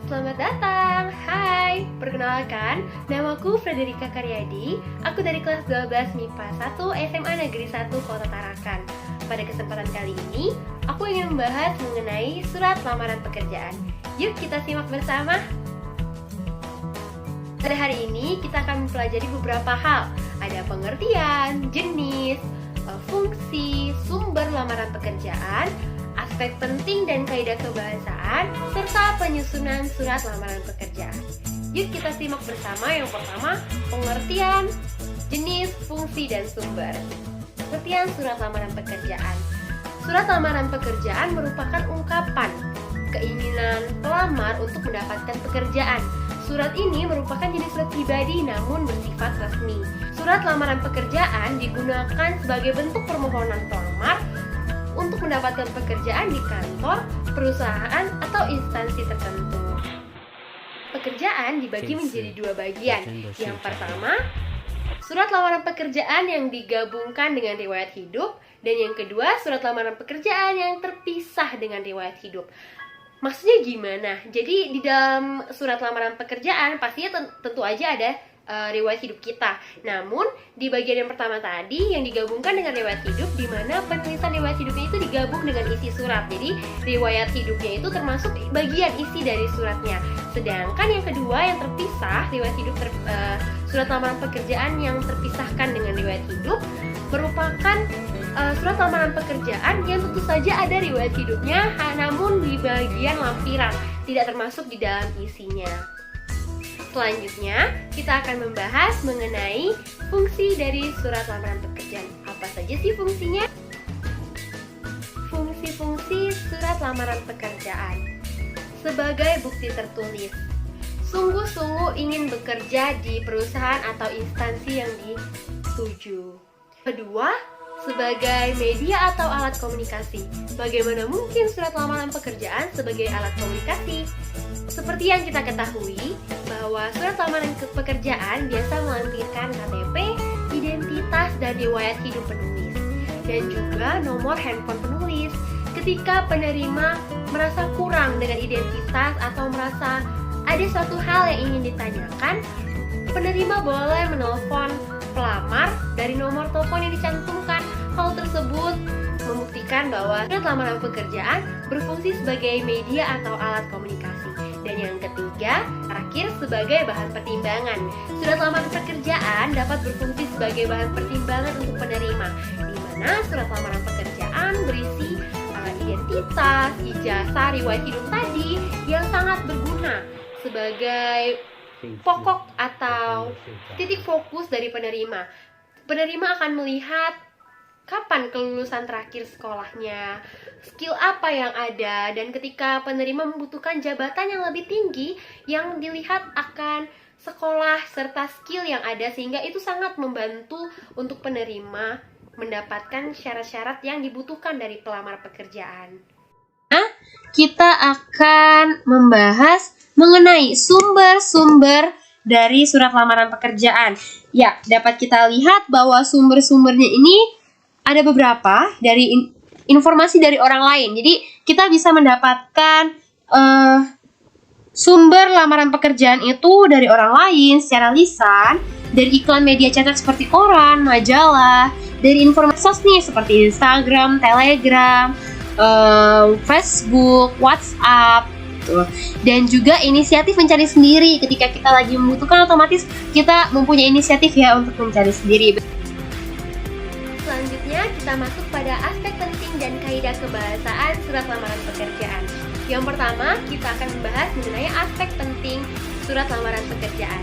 Selamat datang, hai, perkenalkan, namaku Frederika Karyadi. Aku dari kelas 12 MIPA 1 SMA Negeri 1 Kota Tarakan. Pada kesempatan kali ini, aku ingin membahas mengenai surat lamaran pekerjaan. Yuk kita simak bersama. Pada hari ini, kita akan mempelajari beberapa hal. Ada pengertian, jenis, fungsi, sumber lamaran pekerjaan, aspek penting dan kaidah kebahasaan, serta penyusunan surat lamaran pekerjaan. Yuk kita simak bersama. Yang pertama, pengertian, jenis, fungsi, dan sumber. Pengertian surat lamaran pekerjaan. Surat lamaran pekerjaan merupakan ungkapan keinginan pelamar untuk mendapatkan pekerjaan. Surat ini merupakan jenis surat pribadi namun bersifat resmi. Surat lamaran pekerjaan digunakan sebagai bentuk permohonan pelamar untuk mendapatkan pekerjaan di kantor, perusahaan, atau instansi tertentu. Pekerjaan dibagi menjadi dua bagian. Yang pertama, surat lamaran pekerjaan yang digabungkan dengan riwayat hidup, dan yang kedua, surat lamaran pekerjaan yang terpisah dengan riwayat hidup. Maksudnya gimana? Jadi di dalam surat lamaran pekerjaan pastinya tentu aja ada riwayat hidup kita. Namun di bagian yang pertama tadi yang digabungkan dengan riwayat hidup, di mana penulisan riwayat hidupnya itu digabung dengan isi surat. Jadi riwayat hidupnya itu termasuk bagian isi dari suratnya. Sedangkan yang kedua yang terpisah, riwayat hidup surat lamaran pekerjaan yang terpisahkan dengan riwayat hidup merupakan surat lamaran pekerjaan yang tentu saja ada riwayat hidupnya, namun di bagian lampiran, tidak termasuk di dalam isinya. Selanjutnya, kita akan membahas mengenai fungsi dari surat lamaran pekerjaan. Apa saja sih fungsinya? Fungsi-fungsi surat lamaran pekerjaan. Sebagai bukti tertulis, sungguh-sungguh ingin bekerja di perusahaan atau instansi yang dituju. Kedua, sebagai media atau alat komunikasi. Bagaimana mungkin surat lamaran pekerjaan sebagai alat komunikasi? Seperti yang kita ketahui, bahwa surat lamaran pekerjaan biasa melampirkan KTP, identitas, dan riwayat hidup penulis, dan juga nomor handphone penulis. Ketika penerima merasa kurang dengan identitas atau merasa ada suatu hal yang ingin ditanyakan, penerima boleh menelpon pelamar dari nomor telepon yang dicantumkan. Hal tersebut membuktikan bahwa surat lamaran pekerjaan berfungsi sebagai media atau alat komunikasi. Dan yang ketiga, terakhir, sebagai bahan pertimbangan. Surat lamaran pekerjaan dapat berfungsi sebagai bahan pertimbangan untuk penerima, di mana surat lamaran pekerjaan berisi identitas, ijazah, riwayat hidup tadi yang sangat berguna sebagai pokok atau titik fokus dari penerima. Penerima akan melihat kapan kelulusan terakhir sekolahnya, skill apa yang ada, dan ketika penerima membutuhkan jabatan yang lebih tinggi, yang dilihat akan sekolah serta skill yang ada, sehingga itu sangat membantu untuk penerima mendapatkan syarat-syarat yang dibutuhkan dari pelamar pekerjaan. Nah, kita akan membahas mengenai sumber-sumber dari surat lamaran pekerjaan. Ya, dapat kita lihat bahwa sumber-sumbernya ini ada beberapa dari informasi dari orang lain. Jadi kita bisa mendapatkan sumber lamaran pekerjaan itu dari orang lain secara lisan, dari iklan media cetak seperti koran, majalah, dari informasi sosmed seperti Instagram, Telegram, Facebook, WhatsApp, dan juga inisiatif mencari sendiri. Ketika kita lagi membutuhkan, otomatis kita mempunyai inisiatif ya untuk mencari sendiri. Selanjutnya kita masuk pada aspek penting dan kaidah kebahasaan surat lamaran pekerjaan. Yang pertama, kita akan membahas mengenai aspek penting surat lamaran pekerjaan.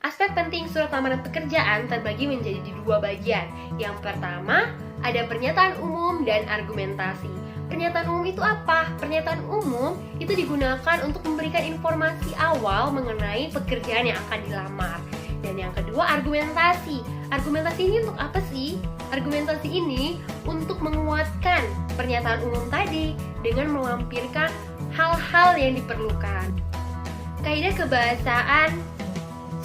Aspek penting surat lamaran pekerjaan terbagi menjadi dua bagian. Yang pertama, ada pernyataan umum dan argumentasi. Pernyataan umum itu apa? Pernyataan umum itu digunakan untuk memberikan informasi awal mengenai pekerjaan yang akan dilamar. Dan yang kedua, argumentasi. Argumentasi ini untuk apa sih? Argumentasi ini untuk menguatkan pernyataan umum tadi dengan melampirkan hal-hal yang diperlukan. Kaidah kebahasaan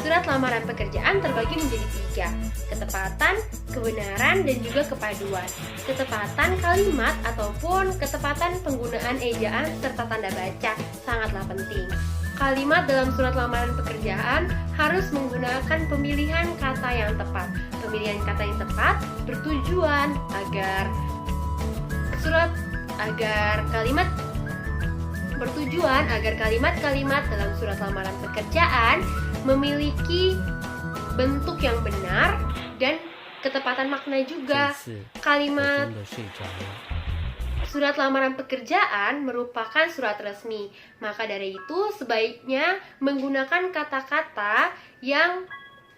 surat lamaran pekerjaan terbagi menjadi 3: ketepatan, kebenaran, dan juga kepaduan. Ketepatan kalimat ataupun ketepatan penggunaan ejaan serta tanda baca sangatlah penting. Kalimat dalam surat lamaran pekerjaan harus menggunakan pemilihan kata yang tepat. Pemilihan kata yang tepat bertujuan agar kalimat-kalimat dalam surat lamaran pekerjaan memiliki bentuk yang benar dan ketepatan makna juga. Kalimat surat lamaran pekerjaan merupakan surat resmi. Maka dari itu sebaiknya menggunakan kata-kata yang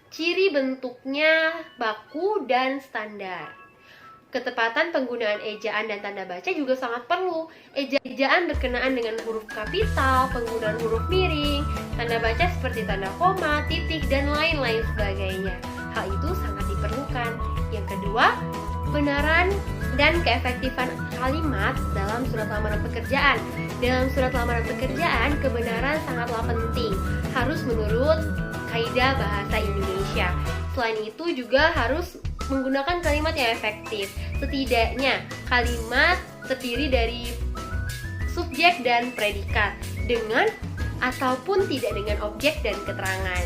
ciri bentuknya baku dan standar. Ketepatan penggunaan ejaan dan tanda baca juga sangat perlu. Ejaan berkenaan dengan huruf kapital, penggunaan huruf miring, tanda baca seperti tanda koma, titik, dan lain-lain sebagainya. Hal itu sangat diperlukan. Yang kedua, kebenaran dan keefektifan kalimat dalam surat lamaran pekerjaan. Dalam surat lamaran pekerjaan, kebenaran sangatlah penting. Harus menurut kaidah bahasa Indonesia. Selain itu juga harus menggunakan kalimat yang efektif. Setidaknya kalimat terdiri dari subjek dan predikat dengan ataupun tidak dengan objek dan keterangan.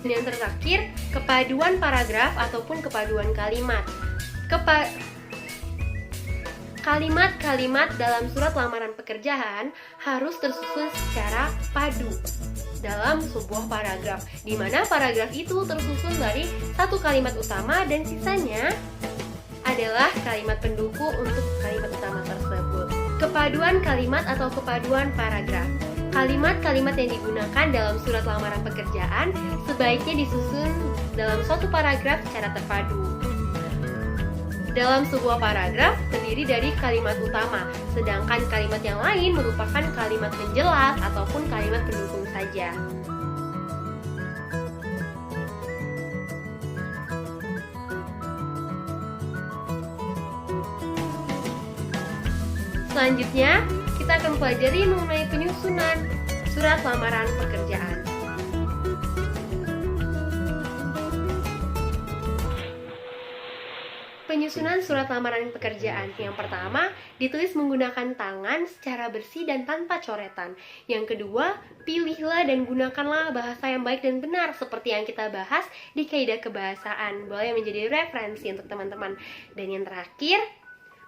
Dan yang terakhir, kepaduan paragraf ataupun kepaduan kalimat. Kalimat-kalimat dalam surat lamaran pekerjaan harus tersusun secara padu dalam sebuah paragraf, di mana paragraf itu tersusun dari satu kalimat utama dan sisanya adalah kalimat pendukung untuk kalimat utama tersebut. Kepaduan kalimat atau kepaduan paragraf. Kalimat-kalimat yang digunakan dalam surat lamaran pekerjaan sebaiknya disusun dalam suatu paragraf secara terpadu. Dalam sebuah paragraf terdiri dari kalimat utama, sedangkan kalimat yang lain merupakan kalimat penjelas ataupun kalimat pendukung saja. Selanjutnya, kita akan pelajari mengenai penyusunan surat lamaran pekerjaan. Penyusunan surat lamaran pekerjaan. Yang pertama, ditulis menggunakan tangan secara bersih dan tanpa coretan. Yang kedua, pilihlah dan gunakanlah bahasa yang baik dan benar seperti yang kita bahas di kaidah kebahasaan. Boleh menjadi referensi untuk teman-teman. Dan yang terakhir,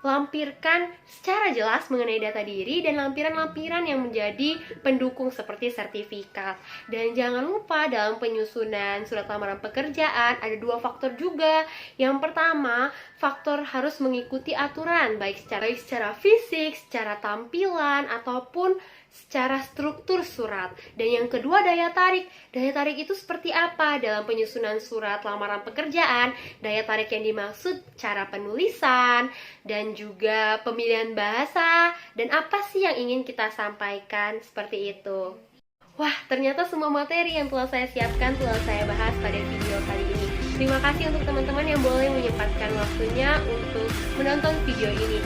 lampirkan secara jelas mengenai data diri dan lampiran-lampiran yang menjadi pendukung seperti sertifikat. Dan jangan lupa dalam penyusunan surat lamaran pekerjaan ada dua faktor juga. Yang pertama, faktor harus mengikuti aturan baik secara fisik, secara tampilan ataupun secara struktur surat. Dan yang kedua, daya tarik. Daya tarik itu seperti apa? Dalam penyusunan surat lamaran pekerjaan, daya tarik yang dimaksud cara penulisan dan juga pemilihan bahasa dan apa sih yang ingin kita sampaikan, seperti itu. Wah, ternyata semua materi yang telah saya siapkan telah saya bahas pada video kali ini. Terima kasih untuk teman-teman yang boleh menyempatkan waktunya untuk menonton video ini.